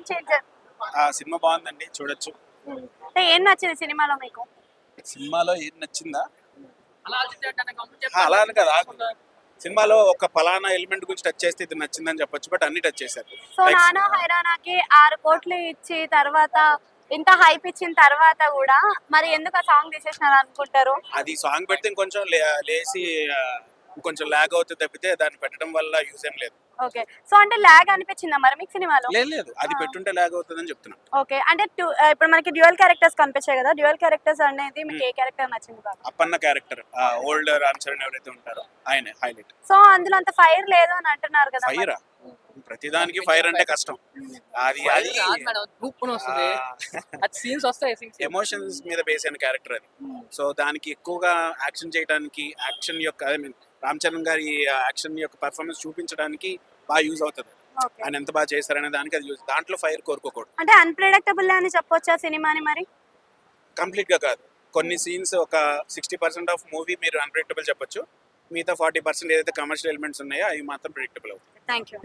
Game changer. Cinema బాగుందండి, చూడొచ్చు. అంటే ఏం నచ్చింది సినిమాలో మీకు? సినిమాలో ఏం నచ్చిందా? అలా అని కదా, సినిమాలో ఒక పలానా ఎలిమెంట్ గురించి టచ్ చేస్తే ఇది నచ్చిందని చెప్పొచ్చు, బట్ అన్ని టచ్ చేశారు. సో నానా హైరానాకి 6 కోట్లు ఇచ్చి తర్వాత ఇంత హైప్ ఇచ్చిన తర్వాత కూడా మరి ఎందుకు ఆ సాంగ్ తీసేసినారు అనుకుంటారు? అది సాంగ్ పెడితే ఇంకొంచెం లేసి కొంచెం లాగ్ అవుతుంది తప్పితే దాన్ని పెట్టడం వల్ల యూజ్ ఏం లేదు. ఓకే. సో అంటే లాగ్ అనిపించిందా మరి మీకు సినిమాలో? లేదు, అది పెట్టుంటే లాగ్ అవుతుందని చెప్తున్నా. ఓకే. అంటే ఇప్పుడు మనకి డ్యూయల్ క్యారెక్టర్స్ కనిపించాయి కదా, డ్యూయల్ క్యారెక్టర్స్ అనేది మీకు ఏ క్యారెక్టర్ నచ్చింది బాగా? అప్పన్న క్యారెక్టర్, ఓల్డ్ రామ్ చరణ్ ఎవరైతే ఉంటారో ఆయన హైలైట్. సో అందులో అంత ఫైర్ లేదు అని అంటున్నారు కదా. ఫైరా? ప్రతిదానికి ఫైర్ అంటే కష్టం. అది ఎమోషన్స్ మీద బేస్ అయిన క్యారెక్టర్ అది. సో దానికి ఎక్కువగా యాక్షన్ చేయడానికి, యాక్షన్ యొక్క ఐ మీన్ రామ్ చరణ్ గారి యాక్షన్ యొక్క పర్ఫార్మెన్స్ చూపించడానికి బాగా యూజ్ అవుతుంది. ఆయన ఎంత బాగా చేశారనే దానికి అది యూజ్. దాంట్లో ఫైర్ కోరుకోకూడదు. అంటే అన్ప్రెడిక్టబుల్ అని చెప్పొచ్చా సినిమాని మరి? కంప్లీట్ గా కాదు, కొన్ని సీన్స్ ఒక 60% ఆఫ్ మూవీ మీరు అన్ప్రెడిక్టబుల్ చెప్పొచ్చు, మిగతా 40% ఏదైతే కమర్షియల్ ఎలిమెంట్స్ ఉన్నాయో అవి మాత్రం ప్రెడిక్టబుల్ అవుతాయి. Thank you.